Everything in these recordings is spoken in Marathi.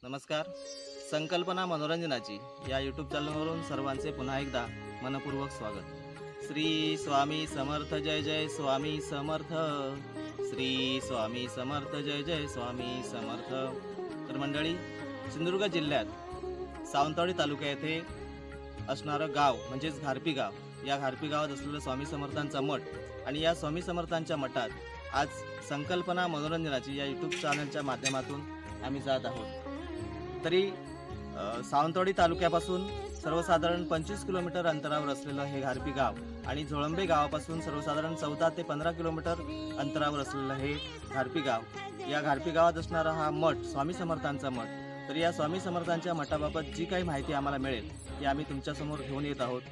नमस्कार. संकल्पना मनोरंजनाची या यूट्यूब चॅनलवरून सर्वांचे पुन्हा एकदा मनपूर्वक स्वागत. श्री स्वामी समर्थ, जय जय स्वामी समर्थ. श्री स्वामी समर्थ, जय जय स्वामी समर्थ. तर मंडळी, सिंधुदुर्ग जिल्ह्यात सावंतवाडी तालुका येथे असणारं गाव म्हणजेच घारपी गाव, या घारपी गावात असलेलं स्वामी समर्थांचा मठ आणि या स्वामी समर्थांच्या मठात आज संकल्पना मनोरंजनाची या यूट्यूब चॅनलच्या माध्यमातून आम्ही जात आहोत. तरी सावंतवाडी तालुक्यापासून सर्वसाधारण 25 किलोमीटर अंतरावर असलेलं हे घारपी गाव आणि झोळंबे गावापासून सर्वसाधारण 14 ते 15 किलोमीटर अंतरावर असलेलं हे घारपी गाव. या घारपी गावात असणारा हा मठ स्वामी समर्थांचा मठ. तर या स्वामी समर्थांच्या मठाबाबत जी काही माहिती आम्हाला मिळेल ती आम्ही तुमच्यासमोर घेऊन येत आहोत.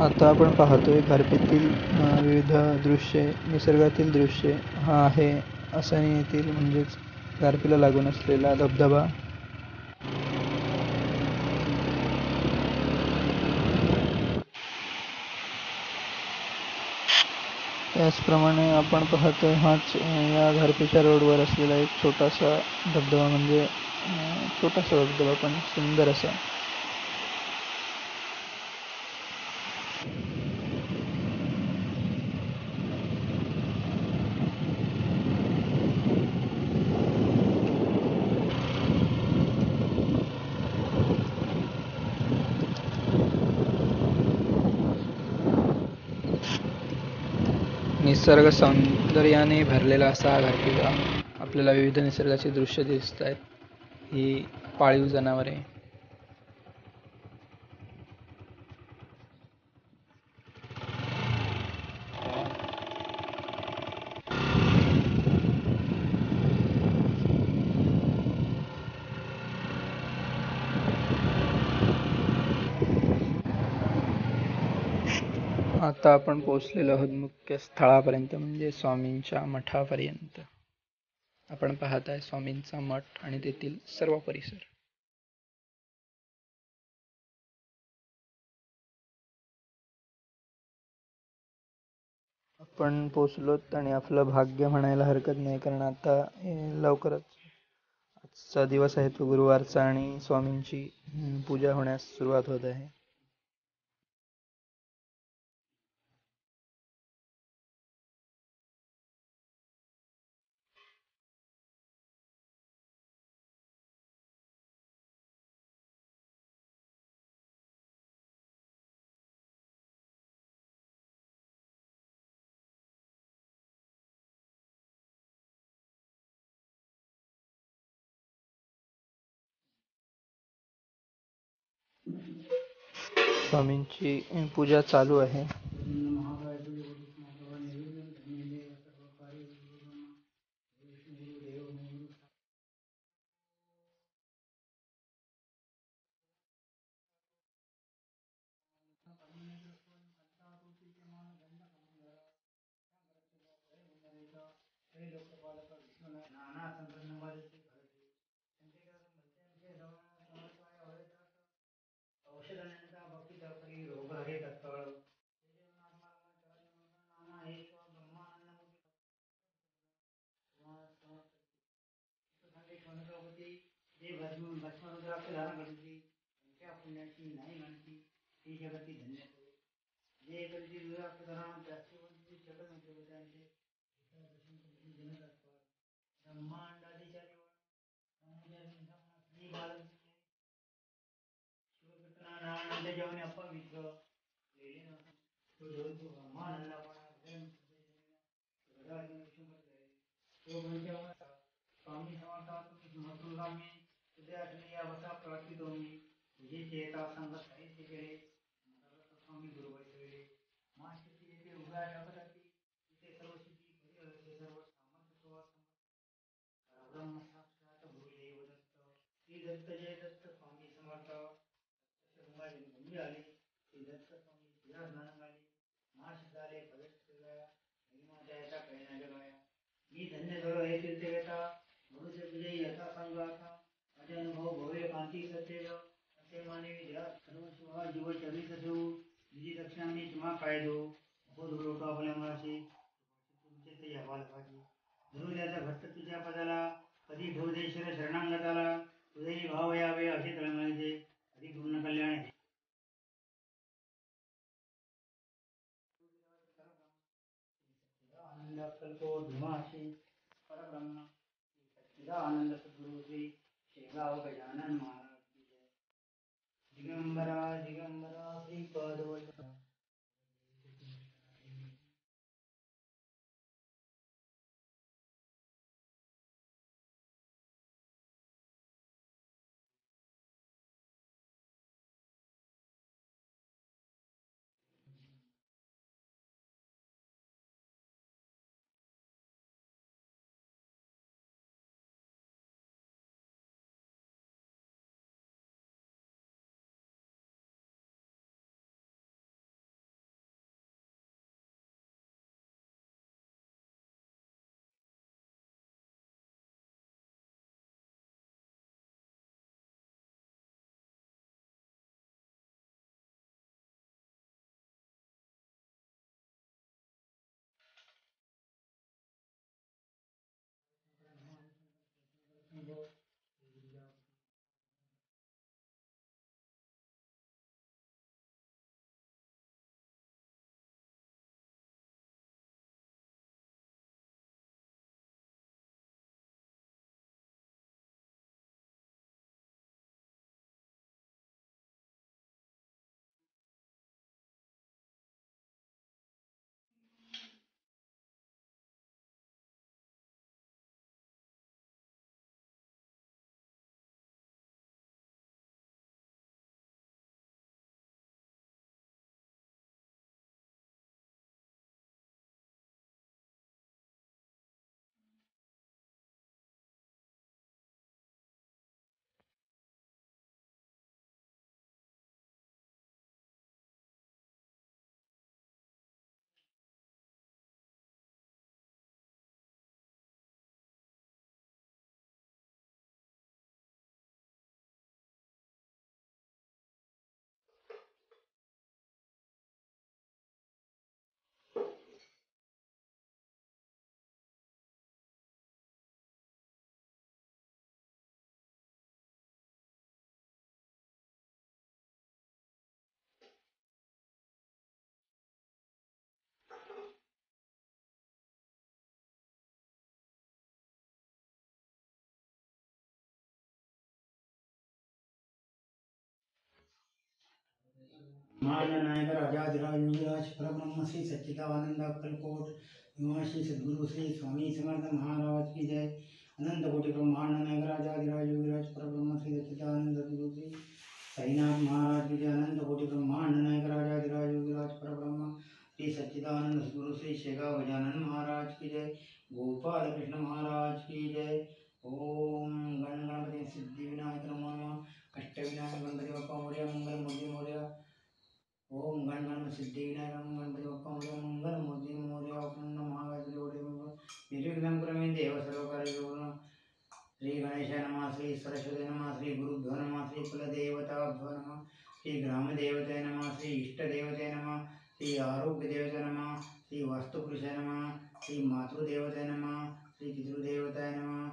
आता आपण पाहतोय घारपीतील विविध दृश्ये, निसर्गातील दृश्ये. हा आहे असणी येथील म्हणजेच घारपीला लागून असलेला धबधबा. त्याचप्रमाणे आपण पाहतोय हाच या घारपीच्या रोडवर असलेला एक छोटासा धबधबा, म्हणजे छोटासा धबधबा पण सुंदर असा. निसर्ग सौंदर्याने भरलेला असा हा घारपी गाव. आपल्याला विविध निसर्गाची दृश्य दिसत आहेत. ही पाळीव जनावरे, आता आपण पोहोचलेलो आहोत मुख्य स्थळापर्यंत, म्हणजे स्वामींच्या मठापर्यंत. आपण पाहत आहे स्वामींचा मठ आणि तेथील सर्व परिसर. आपण पोहोचलोत आणि आपलं भाग्य म्हणायला हरकत नाही, कारण आता लवकरच आजचा दिवस आहे तो गुरुवारचा आणि स्वामींची पूजा होण्यास सुरुवात होत आहे. स्वामींची पूजा चालू आहे. गुरुद्याचा भक्त तुझ्या पदाला, कधी ठेवू दे शिर शरणांगताला, तुझेही भाव यावे असे तळमळते, अधिक पूर्ण कल्याण. आनंद अक्कलको धुमाशी परब्रह्म आनंद सद्गुरु श्री शेगाव गजानन महाराज की जय. दिगंबरा दिगंबरा श्रीपाद वल्लभ. महानायक राजाधिराज निराज परब्रह्म श्री सच्चिदानंद अक्कलकोट निवासी सद्गुरु श्री स्वामी समर्थ महाराज की जय. अनंत कोटि ब्रह्मांड नायक राजाधिराज योगीराज परब्रह्म श्री सच्चिदानंद सद्गुरु श्री साईनाथ महाराज की जय. अनंत कोटि ब्रह्मांड नायक राजाधिराज योगीराज परब्रह्म श्री सच्चिदानंद सद्गुरु श्री शेगाव गजानन महाराज की जय. गोपाल कृष्ण महाराज की जय. ओम गण गणपति सिद्धि विनायक नमो नमः. अष्टविनायक गणपति बप्पा मोरया मंगल मूर्ति मोरया. ओम गण गणपति सिद्धि विनायक गणपति बप्पा मोरया मंगल मूर्ति मोरया. अखंड महागणपति ओडे निर्विघ्नं कुरु देव सर्वकार्येषु. श्री गणेशाय नमः. श्री सरस्वती नमः. श्री गुरुभ्यो नमः. श्री कुलदेवताभ्यो नमः. श्री ग्रामदेवताय नमः. श्री इष्टदेवताय नमः. श्री आरोग्यदेवताय नमः. श्री वास्तुपुरुषाय नमः. श्री मातृदेवताय नमः. श्री पितृदेवताय नमः.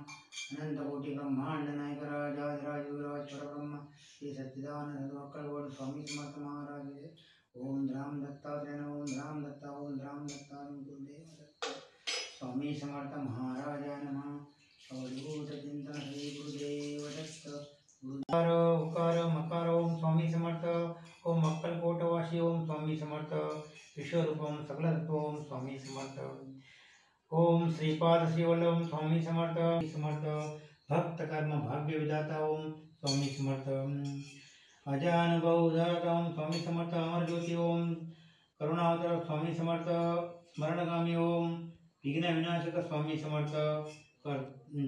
अनंत कोटि ब्रह्मांड नायक राजाधिराज योगीराज परब्रह्म श्री सच्चिदानंद अक्कलकोट स्वामी समर्थ महाराज जय. ओम राम दत्तात्रेय नमः. ओम राम दत्ता. ओम राम दत्ता. गुरुदेव दत्ता. स्वामी समर्थ महाराजाय नमः. अवधूत चिंतन श्री गुरुदेव दत्त. गुरुकार उकार मकार ओम स्वामी समर्थ. ओम अक्कलकोटवासी ओम स्वामी समर्थ. विश्वरूपम सकलतत्व ओम स्वामी समर्थ. ओम श्रीपाद श्रीवल्लभ स्वामी समर्थ. समर्थ भक्त कर्म भाग्य विधाता ओम स्वामी समर्थ. अजानुभव उदारता ओम स्वामी समर्थ. अमर ज्योति ओम करुणावतार स्वामी समर्थ. स्मरणगामी ओम विघ्न विनाशक स्वामी समर्थ.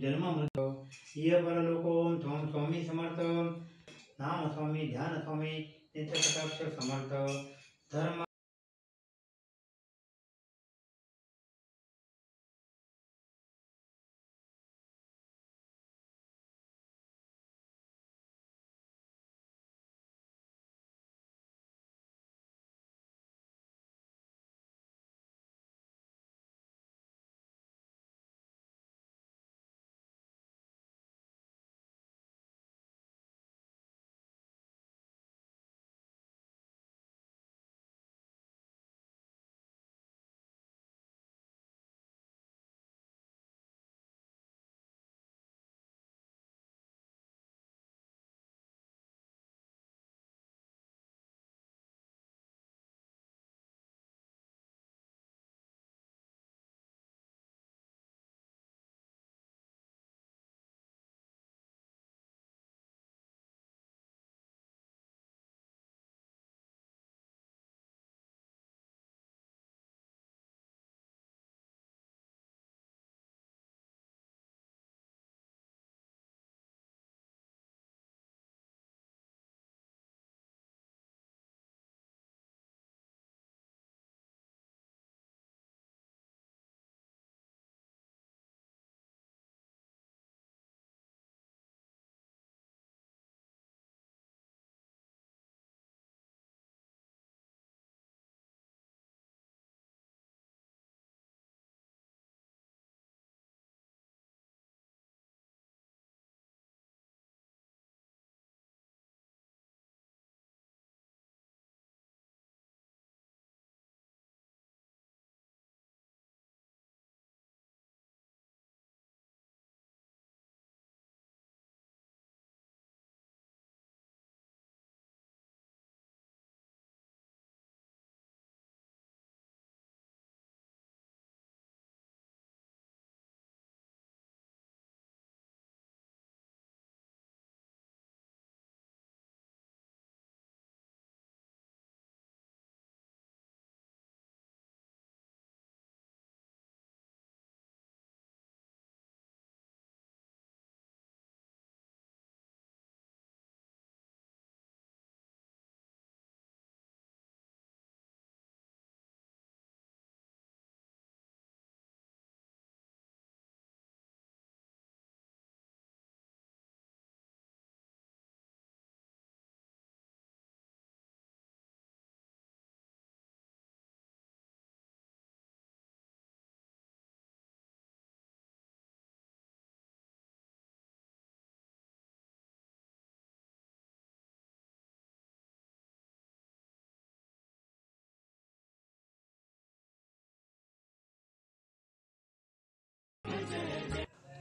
जन्म मृत्यू ये परलोक ओम स्वामी समर्थ. नाम स्वामी ध्यान स्वामी नित्य कटाक्ष समर्थ. धर्म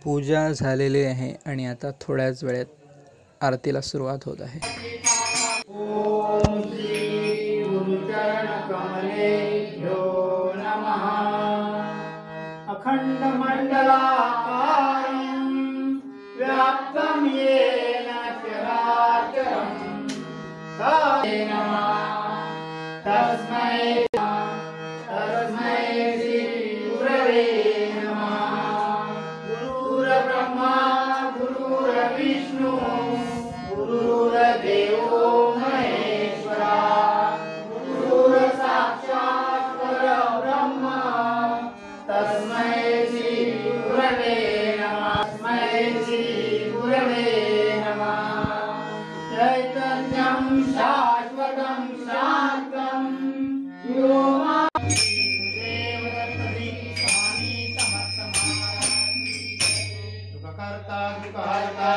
पूजा झालेली आहे आणि आता थोड्याच वेळात आरतीला सुरुवात होत आहे. ओम श्री गुरुचरण कमलेभ्यो नमः. अखंड मंडलाकारं व्याप्तं येन चराचरं तस्मै नमः. तस्मै श्री गुरवे नमः. गुरुर्ब्रह्मा गुरुर्विष्णु गुरुर्देवो महेश्वरा. गुरुर्साक्षात् परब्रह्म. तस्मै श्री गुरवे नमः. तस्मै श्री गुरवे नमः. चैतन्यं शाश्वतं शान्तं देवदत्तदी स्वामी समर्थ महाराज. दुःखकर्ता दुःखहर्ता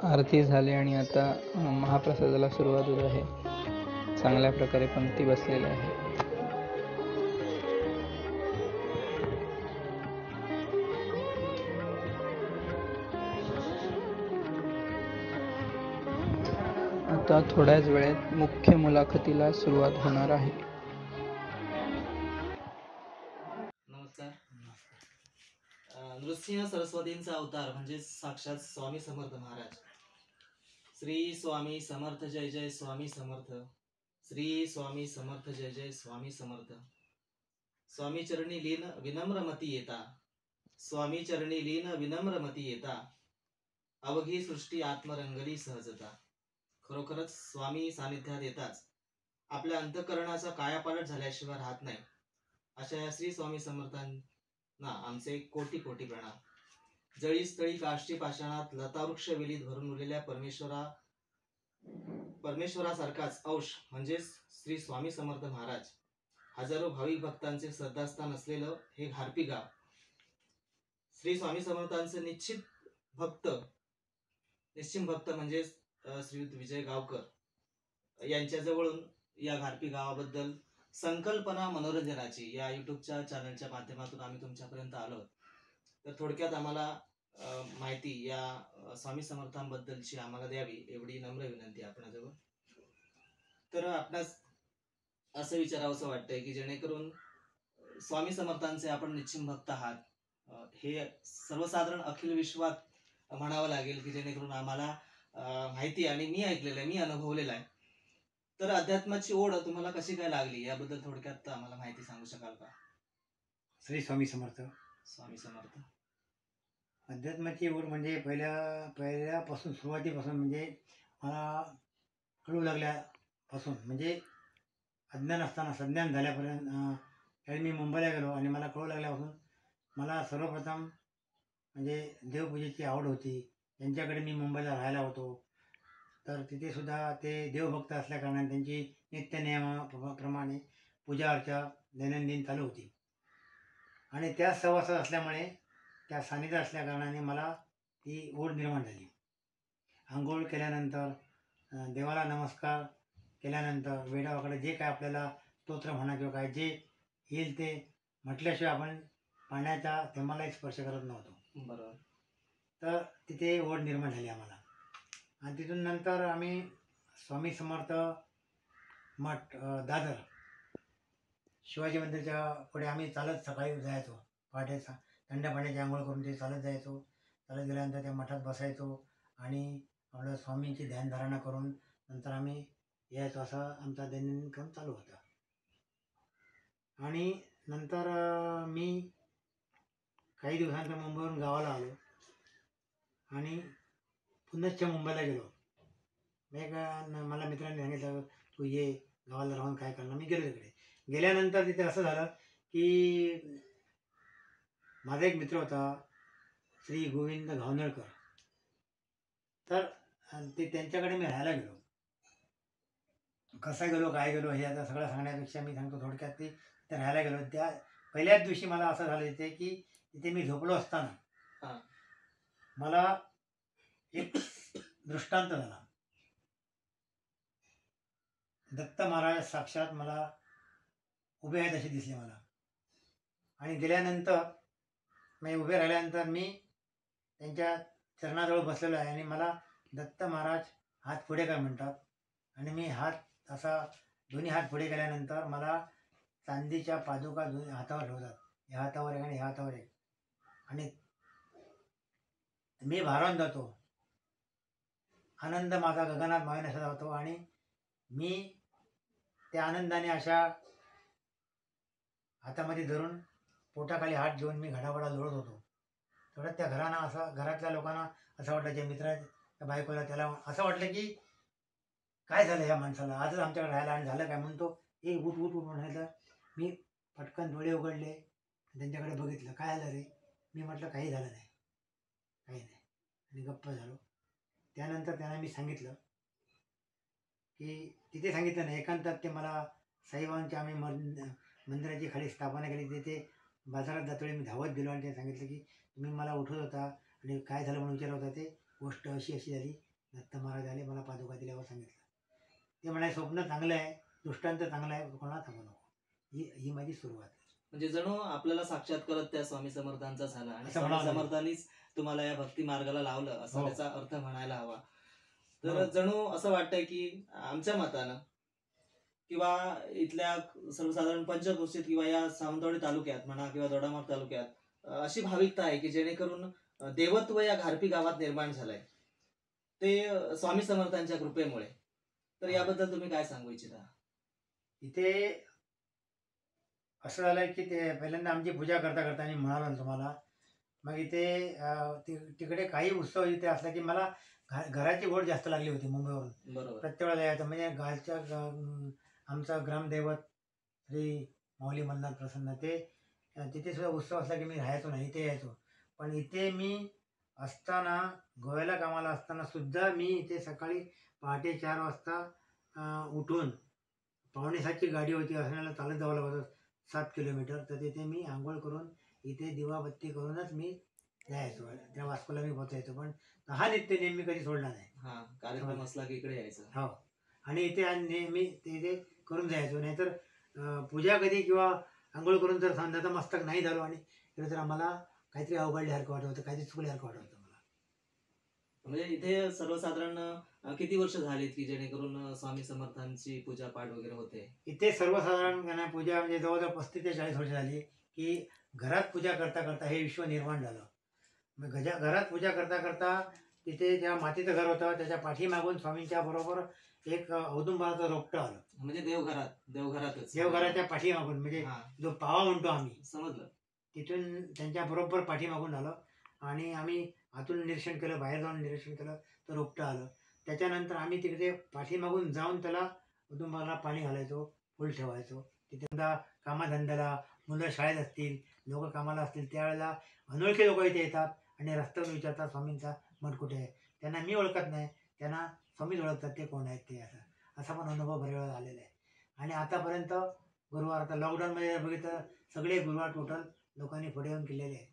आरती झाली आणि आता महाप्रसादाला सुरुवात होत आहे. चांगल्या प्रकारे पंक्ती बसलेल्या आहे. आता थोड्याच वेळात मुख्य मुलाखतीला सुरुवात होणार आहे. नमस्कार. नृसिंह सरस्वतींचा अवतार म्हणजे साक्षात स्वामी समर्थ महाराज. श्री स्वामी समर्थ जय जय स्वामी समर्थ. श्री स्वामी समर्थ जय जय स्वामी समर्थ. स्वामी चरणी लीन विनम्रमती येता. स्वामी चरणी लीन विनम्रमती येता. अवघी सृष्टी आत्मरंगली सहजता. खरोखरच स्वामी सानिध्यात येताच आपल्या अंतःकरणाचा कायापालट झाल्याशिवाय राहत नाही. अशा या श्री स्वामी समर्थांना आमचे कोटी कोटी प्रणाम. जळी स्थळी काष्टी पाषाणात लतावृक्ष वेलीत भरून उरलेल्या परमेश्वरासारखाच अंश म्हणजेच श्री स्वामी समर्थ महाराज. हजारो भाविक भक्तांचे श्रद्धास्थान असलेलं हे घारपी गाव श्री स्वामी समर्थांचे निश्चित भक्त म्हणजे श्रीयुत विजय गावकर यांच्याजवळून या घारपी गावाबद्दल संकल्पना मनोरंजनाची या युट्यूबच्या चॅनलच्या माध्यमातून आम्ही तुमच्यापर्यंत आलो. तर थोडक्यात आम्हाला माहिती या स्वामी समर्थांबद्दलची आम्हाला द्यावी एवढी नम्र विनंती आहे आपणाजवळ. तर आपणास असं विचारावंसं वाटतंय की जेणेकरून स्वामी समर्थांचे आपण निश्चिम भक्त आहात, हे सर्वसाधारण अखिल विश्वात म्हणावं लागेल, की जेणेकरून आम्हाला माहिती आणि मी ऐकलेलं आहे, मी अनुभवलेलं आहे. तर अध्यात्माची ओढ तुम्हाला कशी काय लागली याबद्दल थोडक्यात आम्हाला माहिती सांगू शकाल का? श्री स्वामी समर्थ. स्वामी समर्थ. अध्यात्माची ओढ म्हणजे पहिल्यापासून सुरुवातीपासून म्हणजे मला कळू लागल्यापासून म्हणजे अज्ञान असताना सज्ञान झाल्यापर्यंत त्यावेळी मी मुंबईला गेलो आणि मला कळू लागल्यापासून मला सर्वप्रथम म्हणजे देवपूजेची आवड होती. त्यांच्याकडे मी मुंबईला राहायला होतो. तर तिथे सुद्धा ते देवभक्त असल्याकारणाने त्यांची नित्यनियमाप्रमाणे पूजा अर्चा दैनंदिन चालू होती. आणि त्या सहवासात असल्यामुळे त्या सानिध्यात असल्याकारणाने मला ती ओढ निर्माण झाली. आंघोळ केल्यानंतर देवाला नमस्कार केल्यानंतर वेडावाकडे जे काय आपल्याला स्तोत्र म्हणा किंवा काय जे येईल ते म्हटल्याशिवाय आपण पाण्याच्या थेंबालाही स्पर्श करत नव्हतो. बरोबर. तर तिथे ओढ निर्माण झाली आम्हाला. आणि तिथून नंतर आम्ही स्वामी समर्थ मठ दादर शिवाजी मंदिरच्या पुढे आम्ही चालत सकाळी जायचो. पहाटे थंड पाण्याची आंघोळ करून ते चालत जायचो. चालत गेल्यानंतर त्या मठात बसायचो आणि आपलं स्वामींची ध्यानधारणा करून नंतर आम्ही यायचो. असा आमचा दैनंदिन क्रम चालू होता. आणि नंतर मी काही दिवसानंतर मुंबईवरून गावाला आलो आणि पुन्हा मुंबईला गेलो. मला मित्रांनी सांगितलं तू ये गावाला राहून काय करणार. मी गेलो तिकडे. गेल्यानंतर तिथे असं झालं की माझा एक मित्र होता श्री गोविंद घावनळकर. तर ते त्यांच्याकडे मी राहायला गेलो. कसा गेलो काय गेलो हे आता सगळं सांगण्यापेक्षा मी सांगतो थोडक्यात. ते राहायला गेलो. त्या पहिल्याच दिवशी मला असं झालं तिथे की तिथे मी झोपलो असताना मला एक दृष्टांत झाला. दत्त महाराज साक्षात मला उभे आहेत असे दिसले मला. आणि गेल्यानंतर मी उभे राहिल्यानंतर मी त्यांच्या चरणाजवळ बसलेलो आहे आणि मला दत्त महाराज हात पुढे कर म्हणतात. आणि मी हात असा दोन्ही हात पुढे केल्यानंतर मला चांदीच्या पादुका दोन्ही हातावर ठेवतात. ह्या हातावर एक आणि ह्या हातावर एक. आणि मी भारावून जातो. आनंद माझा गगनात मावेनासा जातो आणि मी त्या आनंदाने अशा हातामध्ये धरून पोटाखाली हात घेऊन मी घडावडा लोळत होतो. तेवढ्यात त्या घरातल्या लोकांना असं वाटलं, त्या मित्राच्या बायकोला त्याला असं वाटलं की काय झालं ह्या माणसाला, आजच आमच्याकडे राहायला आणि झालं काय. म्हणतो ए उठ उठ उठ म्हणायचं. मी पटकन डोळे उघडले, त्यांच्याकडे बघितलं. काय झालं रे. मी म्हटलं काही झालं नाही, काही नाही, आणि गप्प झालो. त्यानंतर त्यांना मी सांगितलं की तिथे सांगितलं नाही, एकांतात ते मला साईबाबांच्या आम्ही मंदिराची खाली स्थापना केली. तिथे बाजारात जातोळी मी धावत गेलो आणि ते सांगितलं की तुम्ही मला उठवत होता आणि काय झालं म्हणून विचारत होता. ते गोष्ट अशी अशी झाली. दत्त महाराज आले, मला पादुका दिल्यावर सांगितलं. ते म्हणाले स्वप्न चांगलं आहे, दृष्टांत चांगला आहे, कोणाला सांगू नको. ही माझी सुरुवात. म्हणजे जणू आपल्याला साक्षात्कार त्या स्वामी समर्थांचा झाला आणि असं स्वामी म्हणावं लागेल. समर्थांनीच तुम्हाला या भक्ती मार्गाला लावलं असं हो. त्याचा अर्थ म्हणायला हवा. तर हो. जणू असं वाटतंय की आमच्या मतानं किंवा इथल्या सर्वसाधारण पंचक्रोशीत किंवा या सावंतवाडी तालुक्यात म्हणा किंवा दोडामार्ग तालुक्यात अशी भाविकता आहे की जेणेकरून देवत्व या घारपी गावात निर्माण झालंय ते स्वामी समर्थांच्या कृपेमुळे. तर याबद्दल तुम्ही काय सांगू इच्छिता? इथे असं झालं की ते पहिल्यांदा आमची पूजा करता करता मी म्हणालो ना तुम्हाला, मग इथे तिकडे काही उत्सव इथे असला की मला घराची ओढ जास्त लागली होती मुंबईवरून. बरोबर. प्रत्येक वेळेला यायचं. म्हणजे आमचा ग्रामदैवत श्री माऊली मल्हार प्रसन्न, ते तिथे सुद्धा उत्सव असला की मी राहायचो नाही, इथे यायचो. पण इथे मी असताना गोव्याला कामाला असताना सुद्धा मी इथे सकाळी पहाटे 4 वाजता उठून 6:45ची गाडी होती, असण्याला चालत जावं लागत होतं 7 किलोमीटर. तर तिथे मी आंघोळ करून इथे दिवाबत्ती करूनच मी यायचो. त्या वास्कोला मी पोचायचो. पण हा नित्य नेहमी कधी सोडला नाही. हा, कार्यक्रम असला की इकडे यायचं. हो. आणि इथे नेहमी ते करून जायचो. नाहीतर पूजा कधी किंवा आंघोळ करून जर संध्याचं मस्तक नाही झालो आणि तर आम्हाला काहीतरी अवघडल्यासारखं वाटत होतं, काहीतरी चुकल्यासारखं वाटत होतं मला. म्हणजे इथे सर्वसाधारण किती वर्ष झालीत की जेणेकरून स्वामी समर्थांची पूजा पाठ वगैरे होते? इथे सर्वसाधारण पूजा म्हणजे जवळजवळ 35 ते 40 वर्ष झाली की घरात पूजा करता करता हे विश्व निर्माण झालं. मग घरात पूजा करता करता तिथे ज्या मातीचं घर होतं त्याच्या पाठीमागून स्वामींच्या बरोबर एक औदुंबराचं रोपटं आलं. म्हणजे देवघरातच देवघराच्या पाठीमागून म्हणजे हा, जो पावा म्हणतो आम्ही, समजलं. तिथून त्यांच्या बरोबर पाठीमागून आलं आणि आम्ही आतून निरीक्षण केलं, बाहेर जाऊन निरीक्षण केलं तर रोपटं आलं. त्याच्यानंतर आम्ही तिकडे पाठीमागून जाऊन त्याला औदुंबराला पाणी घालायचो, फुल ठेवायचो. तिथे सुद्धा कामाधंद्याला मुलं शाळेत असतील, लोक कामाला असतील त्यावेळेला अनोळखी लोक इथे येतात आणि रस्त्यावरून विचारतात स्वामींचा मठ कुठे आहे. त्यांना मी ओळखत नाही, त्यांना स्वामीच ओळखतात ते कोण आहेत ते. असा पण अनुभव बऱ्याच वेळा आलेला आहे. आणि आतापर्यंत गुरुवार, आता लॉकडाऊनमध्ये बघितलं सगळे गुरुवार टोटल लोकांनी पुढे येऊन केलेले आहेत,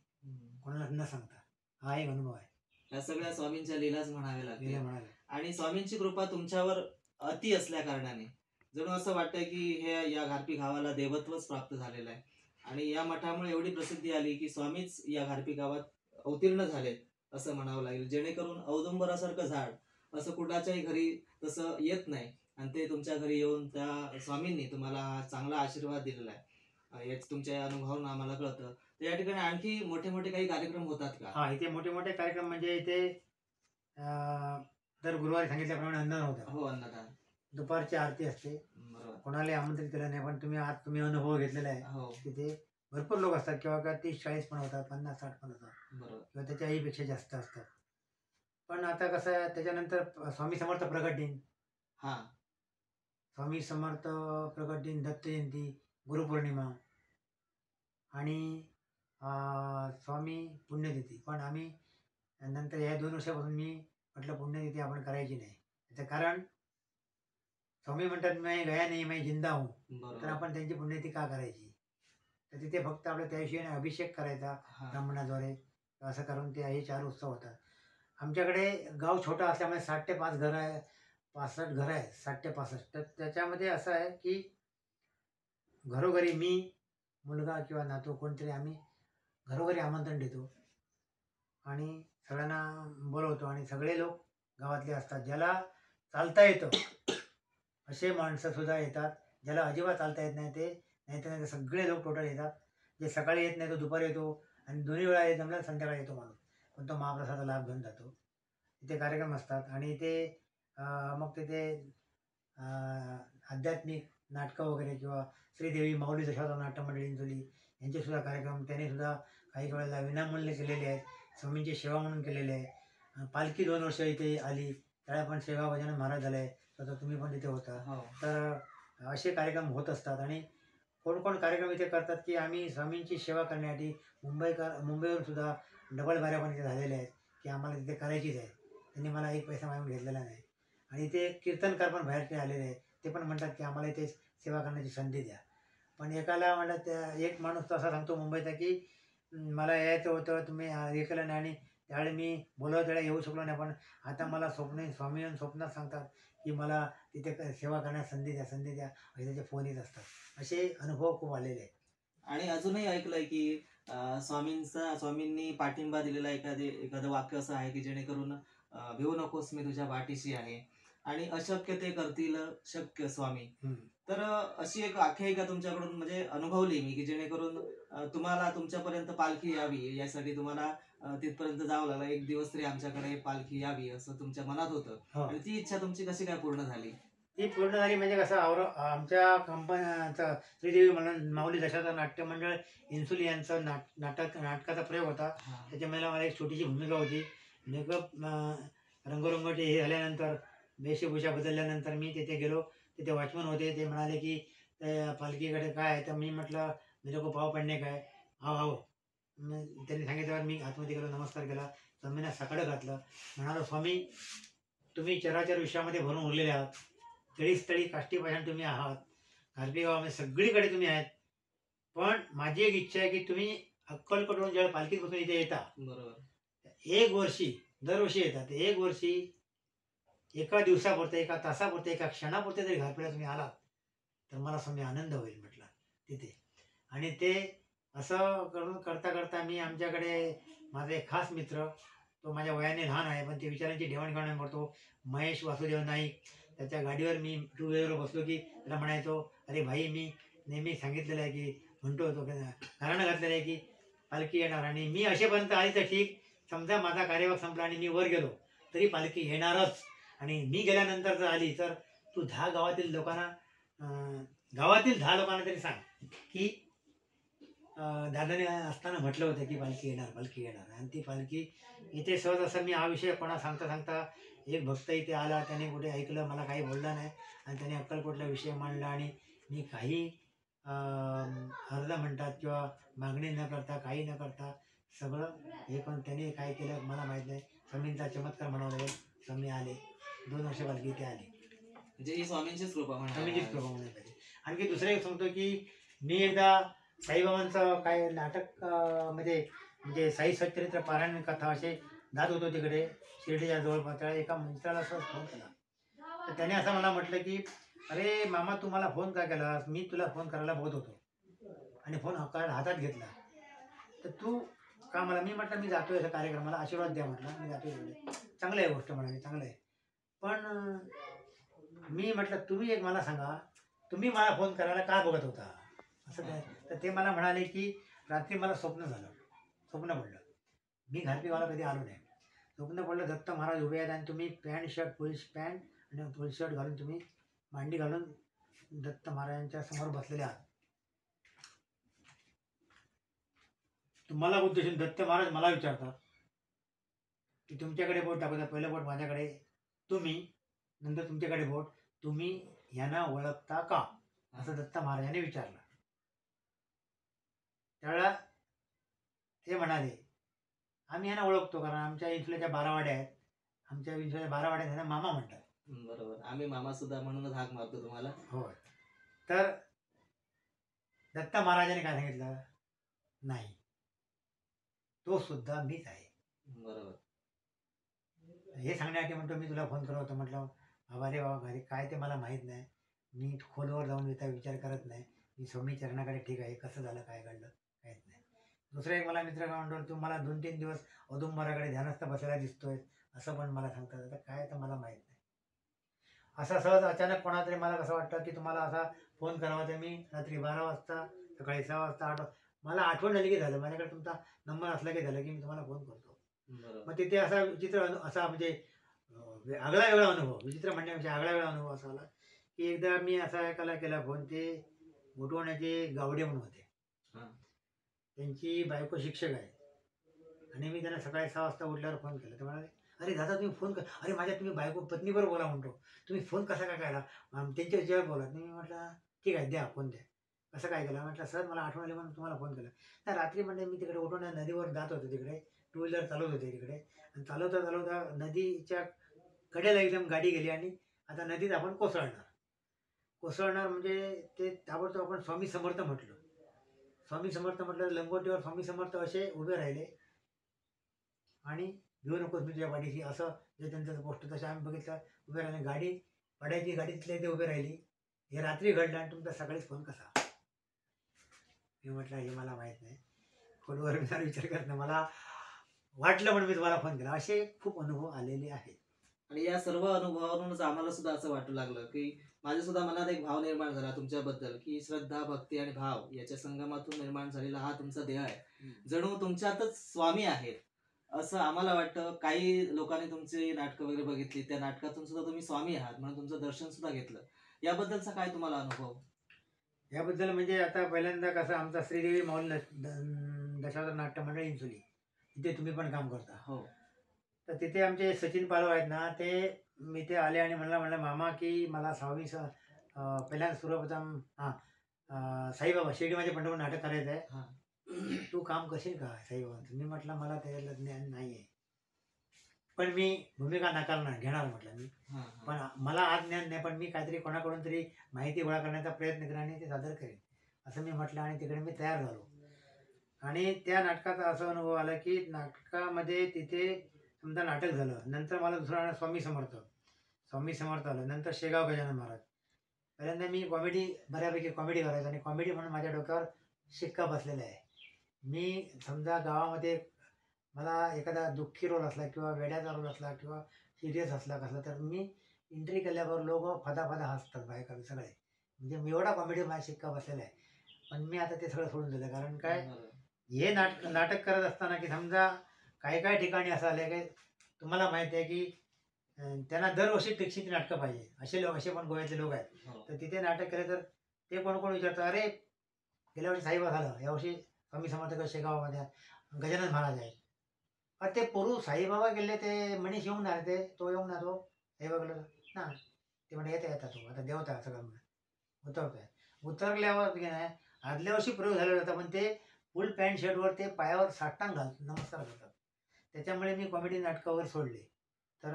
कोणाला न सांगता. हा एक अनुभव आहे. या सगळ्या स्वामींच्या लीलाच म्हणावे लागतील. गेल्या म्हणाले आणि स्वामींची कृपा तुमच्यावर अति असल्या कारणाने जणू असं वाटतंय की हे या घारपी गावाला देवत्वच प्राप्त झालेलं आहे. आणि या मठामुळे एवढी प्रसिद्धी आली की स्वामीच या घारपी गावात अवतीर्ण झालेत असं म्हणावं लागेल. जेणेकरून औदुंबरासारखं झाड असं कुणाच्याही घरी तसं येत नाही आणि ते तुमच्या घरी येऊन त्या स्वामींनी तुम्हाला हा चांगला आशीर्वाद दिलेला आहे. याच तुमच्या अनुभवावरून आम्हाला कळतं. तर या ठिकाणी आणखी मोठे मोठे काही कार्यक्रम होतात का? हा, इथे मोठे मोठे कार्यक्रम म्हणजे इथे दर गुरुवारी सांगितल्याप्रमाणे अन्नदान होतं. हो, अन्नदान. दुपारची आरती असते. बरोबर. कोणालाही आमंत्रित केलं नाही, पण तुम्ही अनुभव घेतलेला आहे. हो, तिथे भरपूर लोक असतात, किंवा 30-40 पण होतात, 50-60 पण होतात, बरोबर. किंवा त्याच्याही पेक्षा जास्त असतात. पण आता कसं आहे, त्याच्यानंतर स्वामी समर्थ प्रकट दिन, हा, स्वामी समर्थ प्रकट दिन, दत्त जयंती, गुरुपौर्णिमा आणि स्वामी पुण्यतिथी. पण आम्ही नंतर या 2 वर्षापासून मी म्हटलं पुण्यतिथी आपण करायची नाही. त्याचं कारण स्वामी म्हणतात मैं गया नहीं मैं जिंदा हूँ, तर बरोबर. आपण त्यांची पुण्यतिथी का करायची. तर तिथे फक्त आपल्या त्या दिवशी अभिषेक करायचा हा, ब्राह्मणाद्वारे, असं करून ते हे 4 उत्सव होतात. आमच्याकडे गाव छोटा असल्यामुळे 60 ते 5 घरं आहे, 65 घरं आहेत, 60 ते 65. तर त्याच्यामध्ये असं आहे की घरोघरी मी, मुलगा किंवा नातू कोणतरी आम्ही घरोघरी आमंत्रण देतो आणि सगळ्यांना बोलवतो आणि सगळे लोक गावातले असतात. ज्याला चालता येतं असे माणसं सुद्धा येतात, ज्याला अजिबात चालता येत नाही ते नाही सगळे लोक टोटल येतात. जे सकाळी येत नाही तो दुपारी येतो आणि दोन्ही वेळा येत जमलं संध्याकाळी येतो माणूस, पण तो महाप्रसादाचा लाभ घेऊन जातो. इथे कार्यक्रम असतात आणि ते मग तिथे आध्यात्मिक नाटकं वगैरे किंवा श्रीदेवी माऊली दशावतार नाट्य मंडळी इंचोली यांचे सुद्धा कार्यक्रम त्याने सुद्धा काही वेळेला विनामूल्य केलेले आहेत, स्वामींची सेवा म्हणून केलेले आहे. पालखी 2 वर्ष इथे आली त्यावेळेला पण सेवा गजानन महाराज झाले, तर तुम्ही पण तिथे होता. हो, तर असे कार्यक्रम होत असतात. आणि कोण कोण कार्यक्रम इथे करतात की आम्ही स्वामींची सेवा करण्यासाठी मुंबईवरून सुद्धा डबल बाऱ्या पण इथे झालेल्या आहेत की आम्हाला तिथे करायचीच आहे. त्यांनी मला 1 पैसा मागून घेतलेला नाही. आणि इथे कीर्तनकार पण बाहेरचे आलेले आहेत, ते पण म्हणतात की आम्हाला इथे सेवा करण्याची संधी द्या. पण एकाला म्हणलं त्या एक माणूस तर असा सांगतो मुंबईचा की मला यायचं होतं, तुम्ही हे केलं नाही आणि त्यावेळी मी बोलवत त्यावेळेला येऊ शकलो नाही, पण आता मला स्वामी स्वप्नात सांगतात की मला तिथे सेवा करण्यास संधी द्या संधी द्या, असे त्याचे फोन येत असतात. असे अनुभव खूप आलेले आहेत. आणि अजूनही ऐकलंय की स्वामींनी पाठिंबा दिलेला एखादं वाक्य असं आहे की जेणेकरून भिवू नकोस मी तुझ्या पाठीशी आहे आणि अशक्य ते करतील शक्य स्वामी. तर अशी एक आख्यायिका तुमच्याकडून म्हणजे अनुभवली मी की जेणेकरून तुम्हाला तुमच्यापर्यंत पालखी यावी यासाठी तुम्हाला तिथपर्यंत जावं लागलं. एक दिवस तरी आमच्याकडे पालखी यावी असं तुमच्या मनात होतं. हो. आणि ती इच्छा तुमची कशी काय पूर्ण झाली? ती पूर्ण झाली म्हणजे कसं आमच्या कंपनीचा श्रीदेवी म्हणून माऊली दशावतार नाट्य मंडळ इन्सुली यांचं नाटकाचा प्रयोग होता. हा, त्याच्यामध्ये मला एक छोटीशी भूमिका होती. मेकअप रंगरंगोटी हे झाल्यानंतर वेशभूषा बदलल्यानंतर मी तिथे गेलो. तिथे वॉचमन होते, ते म्हणाले की पालखीकडे काय आहे, तर मी म्हटलं मेरे को पाव पडणे काय, आओ. त्यांनी सांगितल्यावर मी आतमध्ये गेलो, नमस्कार केला, स्वामींना साकडं घातलं, म्हणालो स्वामी तुम्ही चराचर विश्वामध्ये भरून उरलेले आहात, तळी काष्टी पाषाण तुम्ही आहात, घारपी गावामध्ये सगळीकडे तुम्ही आहेत, पण माझी एक इच्छा आहे की तुम्ही अक्कलकोटवरून ज्यावेळेला पालखीत बसून इथे येता, बरोबर, 1 वर्षी दरवर्षी येतात, 1 वर्षी एका दिवसापुरतं, एका तासापुरतं, एका क्षणापुरते जरी घारपीला तुम्ही आलात तर मला स्वामी आनंद होईल म्हटलं तिथे. आणि ते असं करून करता करता मी आमच्याकडे माझा एक खास मित्र, तो माझ्या वयाने लहान आहे पण ते विचारांची देवाणघेवाण करतो, महेश वासुदेव नाईक. त्याच्या गाडीवर मी टू व्हीलरवर बसलो की त्याला म्हणायचो, अरे भाई मी नेहमी सांगितलेलं आहे की म्हणतो होतो घराणं घातलेलं आहे की पालखी येणार, आणि मी असेपर्यंत आली तर ठीक, समजा माझा कार्यभाग संपला आणि मी वर गेलो तरी पालखी येणारच. आणि मी गेल्यानंतर जर आली तर तू 10 गावातील लोकांना गावातील 10 लोकांना तरी सांग की दादाने असताना म्हटलं होतं की पालखी येणार, पालखी येणार. आणि ती पालखी इथे सहज असं मी हा विषय कोणा सांगता सांगता एक भक्त इथे आला, त्याने कुठे ऐकलं, मला काही बोलला नाही आणि त्याने अक्कलकोटला विषय मांडला. आणि मी काही अर्ध म्हणतात किंवा मागणी न करता, काही न करता सगळं हे पण त्याने काय केलं मला माहीत नाही. स्वामींचा चमत्कार म्हणावं लागेल. स्वामी आले, 2 वर्ष पालखी इथे आली. म्हणजे ही स्वामींचीच कृपा स्वामींचीच म्हणा. कृपा म्हणायला पाहिजे. आणखी दुसरं एक सांगतो की मी एकदा साईबाबांचं काय नाटक म्हणजे साई सच्चरित्र पारायण कथा असे जात होतो तिकडे शिर्डीच्या जवळपास. त्याला एका मित्राला असं फोन केला, तर त्याने असं मला म्हटलं की अरे मामा तू मला फोन का केलास, मी तुला फोन करायला बघत होतो आणि फोन हातात घेतला, तर तू का मला. मी म्हटलं मी जातोय असं कार्यक्रमाला, आशीर्वाद द्या म्हटलं, मी जातोय तिकडे. चांगलं आहे गोष्ट म्हणाली, चांगलं आहे. पण मी म्हटलं तुम्ही एक मला सांगा, तुम्ही मला फोन करायला का बघत होता असं काय. तर ते मला म्हणाले की रात्री मला स्वप्न पडलं, मी घाटपीवाला कधी आलो नाही. स्वप्न पडलं दत्त महाराज उभे आहेत आणि तुम्ही पॅन्ट शर्ट फुल पॅन्ट आणि फुल शर्ट घालून तुम्ही मांडी घालून दत्त महाराजांच्या समोर बसलेले आहात. तुम्हाला उद्देशून दत्त महाराज मला विचारतात की तुमच्याकडे बोट दाखवता, पहिलं बोट माझ्याकडे, तुम्ही नंतर तुमच्याकडे बोट, तुम्ही ह्यांना ओळखता का असं दत्त महाराजांनी विचारलं. त्यावेळेला ते म्हणाले आम्ही ह्यांना ओळखतो, कारण आमच्या इथल्या ज्या 12 वाड्या आहेत, आमच्या इथल्या 12 वाड्या त्यांना मामा म्हणतात. बरोबर, आम्ही मामा सुद्धा म्हणूनच हाक मारतो तुम्हाला. होय. तर दत्त महाराजांनी काय सांगितलं, नाही तो सुद्धा मीच आहे. बरोबर. हे सांगण्यासाठी म्हणतो मी तुला फोन करत होतो. म्हटलं बाबा रे बाबा, घरी काय ते मला माहीत नाही, मी खोलवर जाऊन येता विचार करत नाही, मी स्वामी चरणाकडे ठीक आहे, कसं झालं काय घडलं काहीच नाही. दुसरा एक मला मित्र काय म्हणतो, तू मला 2-3 दिवस औदुंबराकडे ध्यानस्थ बसायला दिसतोय असं पण मला सांगतात. आता काय तर मला माहीत नाही. असं सहज अचानक कोणातरी मला कसं वाटतं की तुम्हाला असा फोन करावा, तर मी रात्री 12 वाजता, सकाळी 6 वाजता, 8 वाजता मला आठवण झाली की झालं, माझ्याकडे तुमचा नंबर असला की झालं की मी तुम्हाला फोन करतो. बरोबर. मग तिथे असा विचित्र असा म्हणजे आगळा वेगळा अनुभव, विचित्र म्हणण्यापेक्षा आगळा वेगळा अनुभव असा आला की एकदा मी असा एकाला केला फोन, ते मोठवण्याचे गावडे म्हणून होते. त्यांची बायको शिक्षक आहे आणि मी त्यांना सकाळी 6 वाजता उठल्यावर फोन केला. ते म्हणाले अरे दादा तुम्ही फोन कर, अरे माझ्या तुम्ही बायको पत्नीबरोबर बोला म्हणतो, तुम्ही फोन कसा काय केला, त्यांच्या विषयावर बोला. मी म्हटलं ठीक आहे द्या फोन द्या. कसं काय केला म्हटलं, सर मला आठवण आली म्हणून तुम्हाला फोन केला. तर रात्री म्हणजे मी तिकडे उठवण्या नदीवर जात होतो, तिकडे 2 व्हीलर चालवत होते तिकडे, आणि चालवता चालवता नदीच्या कडेला एकदम गाडी गेली आणि आता नदीत आपण कोसळणार म्हणजे ते ताबडतोब आपण स्वामी समर्थ म्हटलं. स्वामी समर्थ म्हटलं, लंगोटीवर स्वामी समर्थ असे उभे राहिले आणि भिवू नकोस मी तुझ्या पाठीशी, असं जे त्यांचं पोस्ट तसे आम्ही बघितलं उभे राहिले. गाडी पडायची, गाडी तिथल्या इथे उभे राहिली. हे रात्री घडलं आणि तुमचा सकाळीच फोन कसा. मी म्हटलं हे मला माहीत नाही, फोनवर मी जरा विचार करत नाही, मला वाटलं म्हणून मी तुम्हाला फोन केला. असे खूप अनुभव आलेले आहेत. आणि या सर्व अनुभवावरूनच आम्हाला सुद्धा असं वाटू लागलं की माझ्या सुद्धा मनात एक भाव निर्माण झाला तुमच्याबद्दल, की श्रद्धा, भक्ती आणि भाव याच्या संगमातून निर्माण झालेला हा तुमचा देह आहे. जणू तुमच्यातच स्वामी आहेत असं आम्हाला वाटतं. काही लोकांनी तुमची नाटकं वगैरे बघितली, त्या नाटकातून सुद्धा तुम्ही स्वामी आहात म्हणून तुमचं दर्शन सुद्धा घेतलं. याबद्दलचा काय तुम्हाला अनुभव? याबद्दल म्हणजे आता पहिल्यांदा कसं, आमचा श्रीदेवी माऊली दशावतार नाट्य मंडळ इंचोली, तिथे तुम्ही पण काम करता. हो. तर तिथे आमचे सचिन पालव आहेत ना, ते मी ते आले आणि म्हणलं मामा की मला पहिल्यांदा सर्वप्रथम साईबाबा शिर्डीमध्ये पंढरपूर नाटक करायचं आहे, तू काम करशील का साईबाबांचं. मी म्हटलं मला त्याला ज्ञान नाही आहे, पण मी भूमिका नाकारणार घेणार म्हटलं मी, पण मला आज ज्ञान नाही, पण मी काहीतरी कोणाकडून तरी माहिती गोळा करण्याचा प्रयत्न करेन आणि ते सादर करेन असं मी म्हटलं. आणि तिकडे मी तयार झालो आणि त्या नाटकाचा असा अनुभव आला की नाटकामध्ये तिथे समजा नाटक झालं, नंतर मला दुसरा स्वामी समर्थ आलं, नंतर शेगाव गजानन महाराज. पहिल्यांदा मी कॉमेडी बऱ्यापैकी कॉमेडी करायचो आणि कॉमेडी म्हणून माझ्या डोक्यावर शिक्का बसलेला आहे मी समजा गावामध्ये मला एखादा दुःखी रोल असला किंवा वेड्याचा रोल असला किंवा सिरियस असला कसला तर मी एंट्री केल्यावर लोक फदा हसतात बायका सगळे. म्हणजे मी एवढा कॉमेडी माझा शिक्का बसलेला आहे. पण मी आता ते सगळं सोडून दिलं. कारण काय हे नाटक करत असताना की समजा काही ठिकाणी असं आलं की तुम्हाला माहिती आहे की त्यांना दरवर्षी प्रेक्षित नाटकं पाहिजे. असे पण गोव्याचे लोक आहेत. हो. तर तिथे नाटक केलं तर ते कोण विचारतं, अरे गेल्या वर्षी साईबा झालं, यावर्षी स्वामी समर्थ शेगावमध्ये गजानन महाराज आहे. अरे ते पोरू साईबाबा गेले, ते मनीष येऊन ना, तो येऊन ना, तो साईबाबा गेला ना, ते म्हणे येता तो आता देवता सगळं उतरतोय. उतरल्यावर की नाही आदल्या वर्षी प्रयोग झालेला होता, पण ते फुल पॅन्ट शर्टवर ते पायावर साष्टांग घालतात, नमस्कार करतात. त्याच्यामुळे मी कॉमेडी नाटकावर सोडले. तर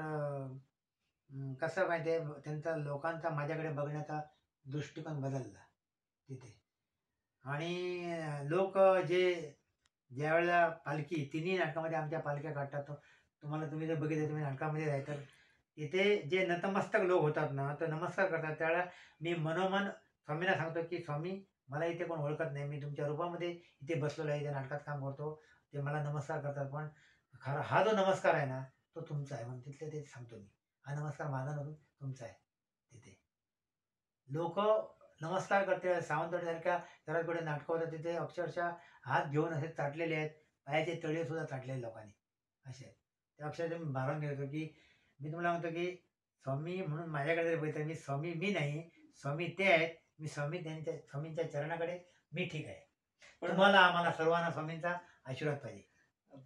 कसं माहिती आहे, त्यांचा लोकांचा माझ्याकडे बघण्याचा दृष्टिकोन बदलला तिथे. आणि लोक ज्यावेळेला पालखी तिन्ही नाटकामध्ये आमच्या पालख्या काढतात, तुम्ही जर बघितलं, तुम्ही नाटकामध्ये आहे तर तिथे जे नतमस्तक लोक होतात ना, तर नमस्कार करतात. त्यावेळेला मी मनोमन स्वामींना सांगतो की स्वामी, मला इथे कोण ओळखत नाही, मी तुमच्या रूपामध्ये इथे बसलेलो आहे, त्या नाटकात काम करतो, ते मला नमस्कार करतात, पण खरा हा जो नमस्कार आहे ना तो तुमचा आहे. म्हणून तिथले ते सांगतो मी, हा नमस्कार माझा नसून तुमचा आहे. तिथे लोक नमस्कार करते. सावंतवाडीसारख्या घरात कुठे नाटकं होतात तिथे अक्षरशः हात घेऊन असे चाटलेले आहेत, पायाचे तळे सुद्धा चाटलेले लोकांनी असे आहेत. त्या अक्षरशः मी भारून घेतो की मी तुम्हाला म्हणतो की स्वामी म्हणून माझ्याकडे जर बघितलं, मी स्वामी मी नाही, स्वामी ते आहेत, मी स्वामींच्या चरणाकडे मी ठीक आहे. पण तुम्हाला आम्हाला सर्वांना स्वामींचा आशीर्वाद पाहिजे.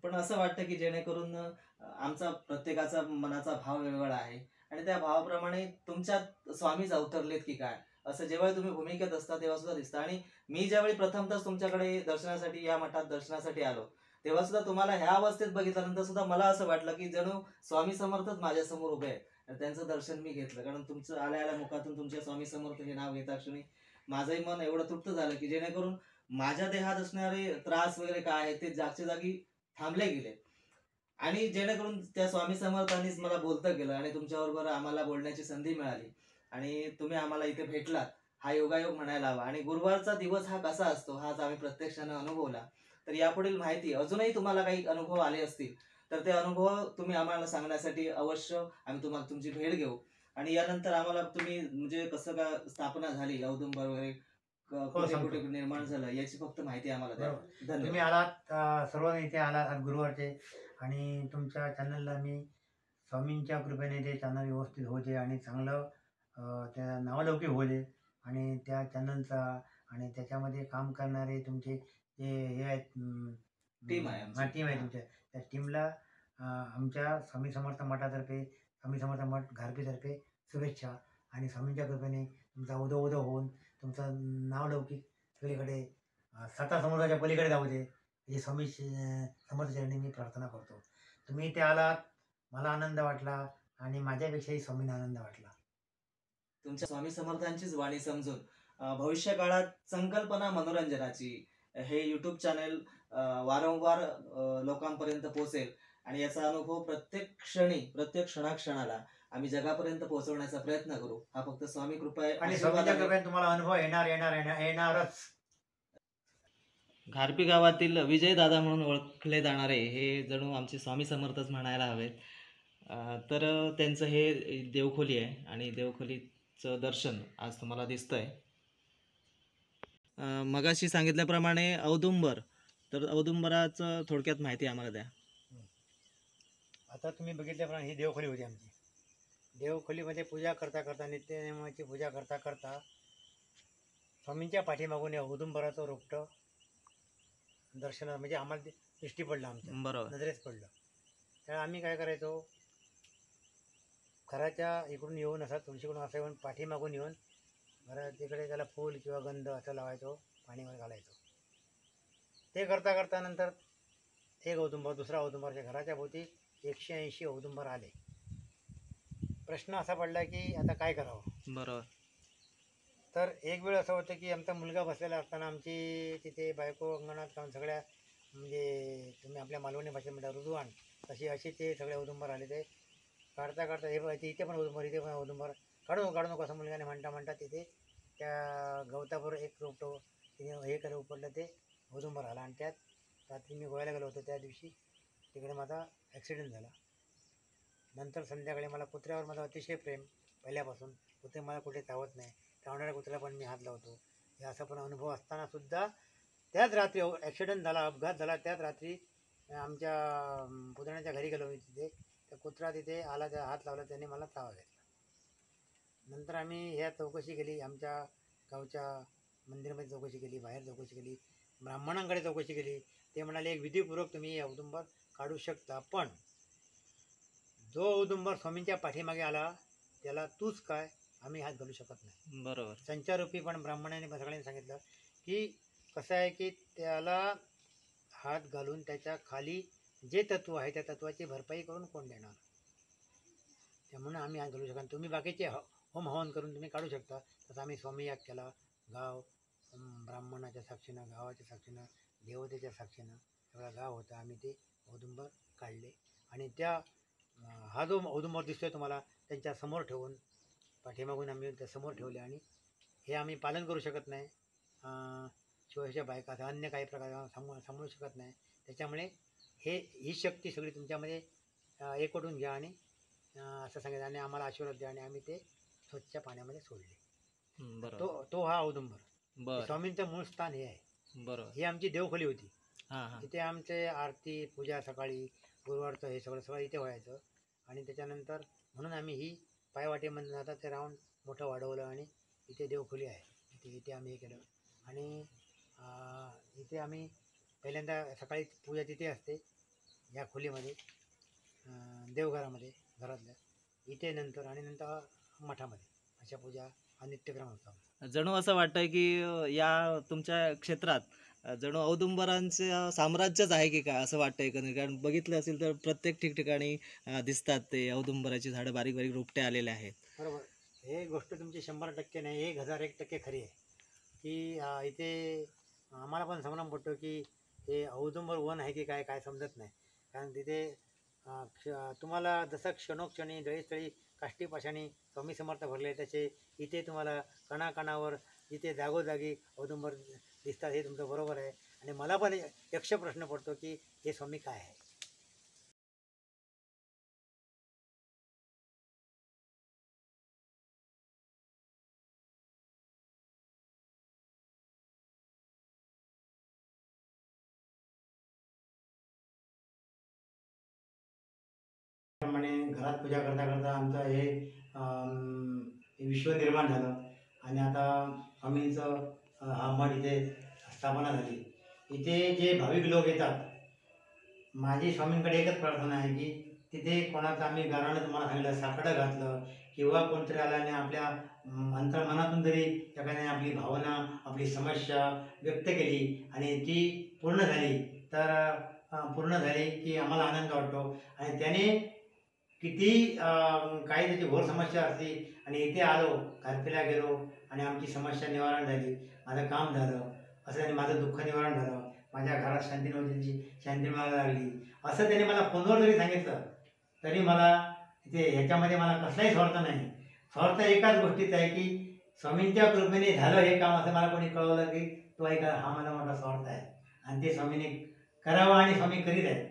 पण असं वाटतं की जेणेकरून आमचा प्रत्येकाचा मनाचा भाव वेगळा आहे आणि त्या भावाप्रमाणे तुमच्यात स्वामीच अवतरलेत की काय, असं जेव्हा तुम्ही भूमिकेत असता तेव्हा सुद्धा दिसतं. आणि मी ज्यावेळी प्रथमतच तुमच्याकडे दर्शनासाठी, या मठात दर्शनासाठी आलो, तेव्हा सुद्धा तुम्हाला ह्या अवस्थेत बघितल्यानंतर सुद्धा मला असं वाटलं की जणू स्वामी समर्थच माझ्यासमोर उभे आहेत. आणि त्यांचं दर्शन मी घेतलं, कारण तुमचं आल्या मुखातून तुमच्या स्वामी समर्थ हे नाव घेता क्षणी माझंही मन एवढं तृप्त झालं की जेणेकरून माझ्या देहात असणारे त्रास वगैरे काय आहेत ते जागच्या जागी थांबले गेले. आणि जेणेकरून त्या स्वामी समर्थांनीच मला बोलतं गेलं आणि तुमच्याबरोबर आम्हाला बोलण्याची संधी मिळाली आणि तुम्ही आम्हाला इथे भेटलात, हा योगायोग म्हणायला हवा. आणि गुरुवारचा दिवस हा कसा असतो हा आज आम्ही प्रत्यक्षानं अनुभवला. तर यापुढील माहिती अजूनही तुम्हाला काही अनुभव आले असतील तर ते अनुभव तुम्ही आम्हाला सांगण्यासाठी अवश्य आम्ही तुम्हाला तुमची भेट घेऊ. आणि यानंतर आम्हाला तुम्ही म्हणजे कसं का स्थापना झाली औदुंबर वगैरे, कुठे सांगतो. कुठे निर्माण झालं याची फक्त माहिती आम्हाला द्या. तुम्ही धन्यवाद. आलात, सर्वजण इथे आलात आज गुरुवारचे, आणि तुमच्या चॅनलला मी स्वामींच्या कृपेने ते चॅनल व्यवस्थित होऊ दे आणि चांगलं त्या नावलौकिक होऊ दे. आणि त्या चॅनलचा आणि त्याच्यामध्ये काम करणारे तुमचे जे हे आहेत, टीम आहे आमची. टीम आहे तुमच्या, त्या टीमला आमच्या स्वामी समर्थ मठातर्फे, स्वामी समर्थ मठ घारपीतर्फे शुभेच्छा. आणि स्वामींच्या कृपेने तुमचा उदो होऊन तुमचं नावलौकिक सगळीकडे साता समुद्राच्या पलीकडे जाऊ दे, हे स्वामी समर्थ चरणी मी प्रार्थना करतो. तुम्ही इथे आलात, मला आनंद वाटला आणि माझ्यापेक्षाही स्वामींना आनंद वाटला. तुमच्या स्वामी समर्थांचीच वाणी समजून भविष्य काळात संकल्पना मनोरंजनाची हे यूट्यूब चॅनल वारंवार लोकांपर्यंत पोहोचेल आणि याचा अनुभव प्रत्येक क्षणी, प्रत्येक क्षणाक्षणाला आम्ही जगापर्यंत पोहोचवण्याचा प्रयत्न करू. हा फक्त स्वामी कृपा आहे. आणि स्वामींच्या कृपेने तुम्हाला अनुभव येणारच. घारपी गावातील विजय दादा म्हणून ओळखले जाणारे हे जणू आमचे स्वामी समर्थच म्हणायला हवेत. तर त्यांचं हे देवखोली आहे आणि देवखोलीचं दर्शन आज तुम्हाला दिसतंय. मगाशी सांगितल्याप्रमाणे औदुंबर, तर औदुंबराचं थोडक्यात माहिती आम्हाला द्या. आता तुम्ही बघितल्याप्रमाणे ही देवखोली होती आमची. देवखोलीमध्ये पूजा करता नित्यनेमाची पूजा करता स्वामींच्या पाठीमागून या औदुंबराचं रोपटं दर्शना म्हणजे आम्हाला ते दृष्टी पडलं, आमच्या बरोबर. नजरेच पडलं. त्यावेळी आम्ही काय करायचो, घराच्या इकडून येऊन असा तुळशीकडून असं येऊन पाठीमागून येऊन घरात तिकडे त्याला फूल किंवा गंध असं लावायचो, पाणीवर घालायचो. ते करता नंतर एक औदुंबर, दुसरा औदुंबरच्या घराच्या भोवती 180 औदुंबर आले. प्रश्न असा पडला की आता काय करावं. बरोबर. तर एक वेळ असं होतं की आमचा मुलगा बसलेला असताना आमची तिथे बायको अंगणात जाऊन सगळ्या, म्हणजे तुम्ही आपल्या मालवणी भाषेत म्हणता रुजवान, अशी ते सगळे औदुंबर आले. ते काढता हे इथे पण औदुंबर काढू नको असं मुलगाने म्हणता तिथे त्या गवताबरोबर एक रोपटं तिने हे उपडलं, ते औदुंबर आला आणि त्यात रात्री मी गोव्याला गेलो होतो त्या दिवशी तिकडे माझा ॲक्सिडेंट झाला. नंतर संध्याकाळी मला कुत्र्यावर माझं अतिशय प्रेम पहिल्यापासून. कुत्रे मला कुठे चावत नाही, चावणाऱ्या कुत्र्याला पण मी हात लावतो. हे असा पण अनुभव असतानासुद्धा त्याच रात्री ॲक्सिडेंट झाला, अपघात झाला, त्याच रात्री आमच्या पुतण्याच्या घरी गेलो मी. तिथे त्या कुत्रा तिथे आला, त्या हात लावला, त्याने मला चावा घेतला. नंतर आम्ही ह्या चौकशी केली, आमच्या गावच्या मंदिरामध्ये चौकशी केली, बाहेर चौकशी केली, ब्राह्मणांकडे चौकशी केली. ते म्हणाले एक विधिपूर्वक तुम्ही हे औदुंबर काढू शकता, पण जो औदुंबर स्वामींच्या पाठीमागे आला त्याला तूच काय आम्ही हात घालू शकत नाही. बरोबर. संचारूपी पण ब्राह्मणाने सगळ्यांनी सांगितलं की कसं आहे की त्याला हात घालून त्याच्या खाली जे तत्व आहे त्या तत्वाची भरपाई करून कोण देणार. त्यामुळे आम्ही हात घालू शकतो. तुम्ही बाकीचे होम हवन करून तुम्ही काढू शकता. तसं आम्ही स्वामी याग केला. गाव ब्राह्मणाच्या साक्षीनं, गावाच्या साक्षीनं, देवतेच्या साक्षीनं सगळा गाव होता. आम्ही ते औदुंबर काढले आणि त्या हा जो औदुंबर दिसतोय तुम्हाला त्यांच्या समोर ठेवून, पाठीमागून आम्ही त्या समोर ठेवले. आणि हे आम्ही पालन करू शकत नाही, शिवायच्या बायका अन्य काही प्रकार सांभाळू शकत नाही. त्याच्यामुळे ही शक्ती सगळी तुमच्यामध्ये एकवटून घ्या आणि असं सांगितलं आणि आम्हाला आशीर्वाद द्या. आणि आम्ही ते स्वच्छ पाण्यामध्ये सोडले. बरोबर. तो हा औदुंबर. बरं. स्वामींचं मूळ स्थान हे आहे. बरोबर. ही आमची देवखोली होती. हां. इथे आमचे आरती पूजा सकाळी गुरुवारचं हे सगळं इथे व्हायचं. आणि त्याच्यानंतर म्हणून आम्ही ही पायवाटेमध्ये जातात ते राऊंड मोठं वाढवलं आणि इथे देवखोली आहे. इथे आम्ही हे केलं. आणि इथे आम्ही पहिल्यांदा सकाळी पूजा तिथे असते या खोलीमध्ये, देवघरामध्ये घरातल्या. इथे नंतर मठामध्ये अशा पूजा हा नित्यक्रम असतो. जणू असं वाटतंय की या तुमच्या क्षेत्रात जणू औदुंबरांचं साम्राज्यच आहे की काय असं वाटतंय. कारण बघितलं असेल तर प्रत्येक ठिकठिकाणी दिसतात ते औदुंबराची झाडं, बारीक बारीक रोपटे आलेले आहेत. बरोबर. हे गोष्ट तुमची 100% नाही, 1001% खरी आहे की इथे आम्हाला पण संभ्रम पडतो की हे औदुंबर वन आहे की काय काय समजत नाही. कारण तिथे तुम्हाला जसं क्षणोक्षणी जळीस्थळी काष्टीपाशाने स्वामी समर्थ भरले तसे इथे तुम्हाला कणाकणावर इथे जागोजागी औदुंबर दिसतात. हे तुमचं बरोबर आहे. आणि मला पण यक्ष प्रश्न पडतो की हे स्वामी काय आहे. प्रमाणे घरात पूजा करता करता आमचं हे विश्व निर्माण झालं. आणि आता स्वामींचं हा मठ इथे स्थापना झाली. इथे जे भाविक लोक येतात, माझी स्वामींकडे एकच प्रार्थना आहे की तिथे कोणाचं आम्ही गाराणं तुम्हाला सांगितलं, साकडं घातलं किंवा कोणतरी आल्याने आपल्या अंतर्मनातून जरी एखाद्याने आपली भावना, आपली समस्या व्यक्त केली आणि ती पूर्ण झाली की आम्हाला आनंद वाटतो. आणि त्याने किती काही त्याची घोर समस्या असली आणि इथे आलो, घारपीला गेलो आणि आमची समस्या निवारण झाली, माझं काम झालं असं, आणि माझं दुःख निवारण झालं, माझ्या घरात शांती नव्हती, शांती मिळायला लागली असं त्याने मला फोनवर जरी सांगितलं तरी मला इथे ह्याच्यामध्ये मला कसलाही स्वार्थ नाही. स्वार्थ एकाच गोष्टीचा आहे की स्वामींच्या कृपेने झालं हे काम, असं मला कोणी कळवलं की तो ऐका, हा माझा मोठा स्वार्थ आहे. आणि ते स्वामीने करावं आणि स्वामी करीत आहेत.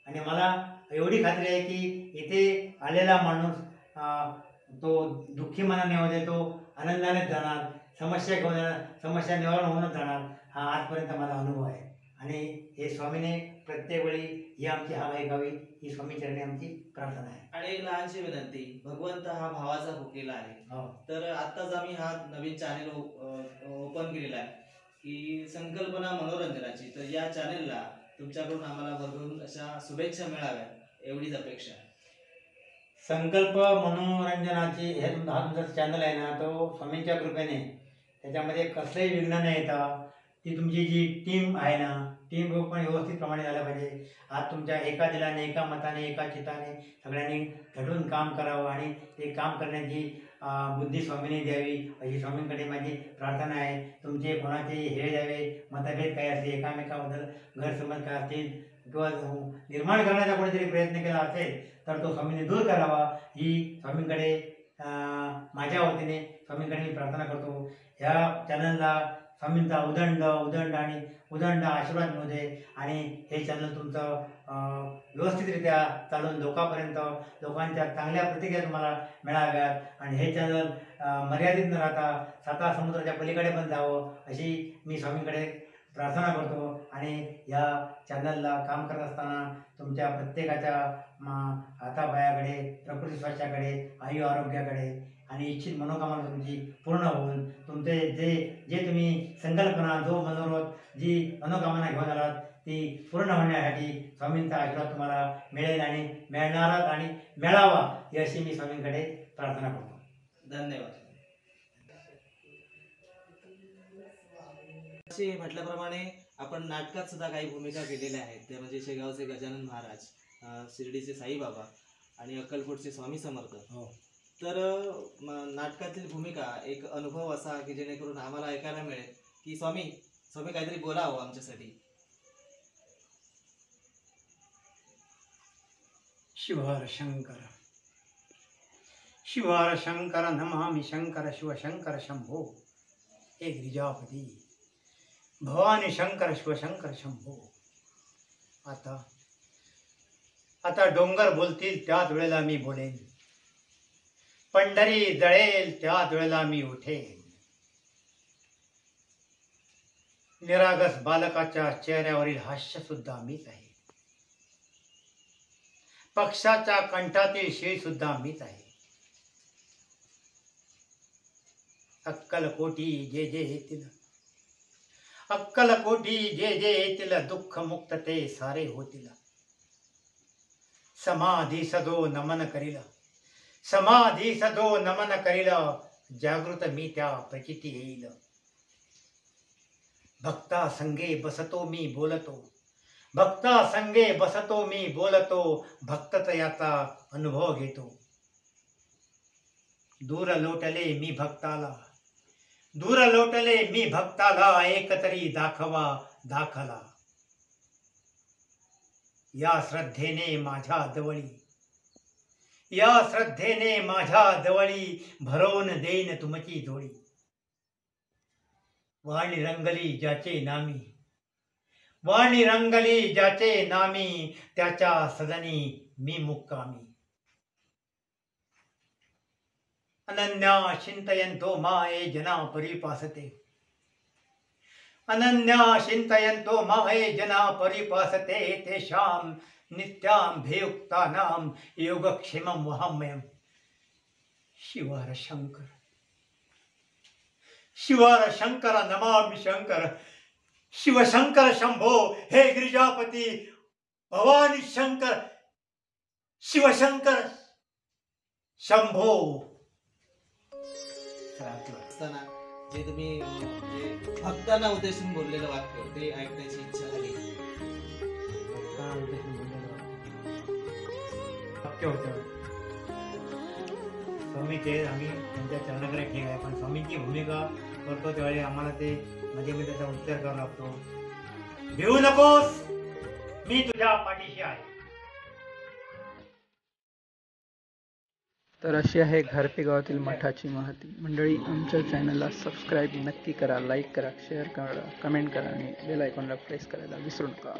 आणि मला एवढी खात्री आहे की इथे आलेला माणूस तो दुःखी मनाने होते, तो आनंदाने जाणार, समस्या घेऊन जाणार, समस्या निवारण होऊनच जाणार. हा आजपर्यंत माझा अनुभव आहे. आणि हे स्वामीने प्रत्येक वेळी ही आमची हवा ऐकावी ही स्वामीचरणी आमची प्रार्थना आहे. आणि एक लहानशी विनंती, भगवंत हा भावाचा भुकेला आहे. तर आत्ताच आम्ही हा नवीन चॅनेल ओपन केलेला आहे की संकल्पना मनोरंजनाची. तर या चॅनेलला तुमच्याकडून आम्हाला भरभरून अशा शुभेच्छा मिळाव्या एवढीच अपेक्षा. संकल्प मनोरंजनाची हा तुमचा चॅनल आहे ना, तो स्वामींच्या कृपेने त्याच्यामध्ये कसलंही विघ्न न येता ती तुमची जी टीम आहे ना, टीम वर्क पण व्यवस्थितप्रमाणे झालं पाहिजे. आज तुमच्या एका दिलाने, एका मताने, एका चित्ताने सगळ्यांनी झटून काम करावं आणि ते काम करण्याची बुद्धी स्वामीने द्यावी अशी स्वामींकडे माझी प्रार्थना आहे. तुमचे कोणाचे हे द्यावे, मतभेद काय असते, एकामेकाबद्दल गैरसमज काय असतील किंवा निर्माण करण्याचा कोणीतरी प्रयत्न केला असेल तर तो स्वामीने दूर करावा ही स्वामींकडे माझ्या वतीने स्वामींकडे मी प्रार्थना करतो. ह्या चॅनलला स्वामींचा उदंड आणि उदंड आशीर्वाद मिळू दे आणि हे चॅनल तुमचं व्यवस्थितरित्या चालून लोकांच्या चांगल्या प्रतिक्रिया तुम्हाला मिळाव्यात आणि हे चॅनल मर्यादित न राहता 7 समुद्राच्या पलीकडे पण जावं अशी मी स्वामींकडे प्रार्थना करतो आणि या चॅनलला काम करत असताना तुमच्या प्रत्येकाच्या हातापायाकडे, प्रकृती स्वास्थ्याकडे, आयु आरोग्याकडे आणि इच्छित मनोकामना तुमची पूर्ण होऊन तुमचे जे तुम्ही संकल्पना, जो मनोरथ, जी मनोकामना घेऊन आलात ती पूर्ण होण्यासाठी स्वामींचा आशीर्वाद तुम्हाला मिळेल आणि मिळणारच आणि मिळावा याची मी स्वामींकडे प्रार्थना करतो. धन्यवाद. असे म्हटल्याप्रमाणे आपण नाटकात सुद्धा काही भूमिका केलेल्या आहेत. ते म्हणजे शेगावचे गजानन महाराज, शिर्डीचे साईबाबा आणि अक्कलकोटचे स्वामी समर्थ. तर नाटकातील भूमिका एक अनुभव असा की जेणेकरून आम्हाला ऐकायला मिळेल की स्वामी काहीतरी बोलावं आमच्यासाठी. शिवहर शंकर शिवहर शंकर नमामि शंकर शिवशंकर शंभो हे गिरिजापती भवानी शंकर शिवशंकर शंभो. आता डोंगर बोलतील त्याच वेळेला मी बोलेन, पंढरी जळेल त्याच वेळेला मी उठेन. निरागस बालकाच्या चेहऱ्यावरील हास्य सुद्धा मीच आहे, पक्षाच्या कंठातील शीळ सुद्धा मीच आहे. अक्कलकोटी जे जे येतील, अक्कलकोटी जे जे येतील, दुःख मुक्त ते सारे होतील. समाधी सदो नमन करील, समाधी सदो नमन करील, जागृत मी त्या प्रचिती येईल. भक्ता संगे बसतो मी बोलतो, भक्ता संगे बसतो मी बोलतो, भक्तच याचा अनुभव घेतो. दूर लोटले मी भक्ताला, दूर लोटले मी भक्ताला, एकतरी दाखवा दाखला. या श्रद्धेने माझ्या जवळी, या श्रद्धेने माझ्या जवळी, भरवून देईन तुमची जोडी. वाणी रंगली ज्याचे नामी, वाणी रंगली ज्याचे नामी, त्याच्या सदनी मी मुक्कामी. अनन्या चिंतयन्तो माये जना परिपासते, अनन्या चिंतयन्तो माये जना परिपासते, तेषां नित्यां भेयुक्तानां योगक्षेमं वहाम्यहम्. शिवहर शंकर शिवहर शंकर नमामि शंकर शिवशंकर शंभो हे गिरिजापती भवानी शंकर शिवशंकर शंभो. असताना जे तुम्ही जे भक्तांना उद्देशून बोललेलं वाक्य ते ऐकण्याची इच्छा झाली. वाक्य होतं स्वामी ते आम्ही त्यांच्या चरणाकडे ठीक आहे, पण स्वामींची भूमिका करतो त्यावेळी आम्हाला ते मध्ये मध्ये त्याचा उच्चार करावा लागतो. भिवू नकोस, मी तुझ्या पाठीशी आहे. तर अशी आहे घारपे गावातील मठाची माहिती. मंडळी, आमच्या चॅनलला सबस्क्राईब नक्की करा, लाईक करा, शेअर करा, कमेंट करा आणि बेल आयकॉनला प्रेस करायला विसरू नका.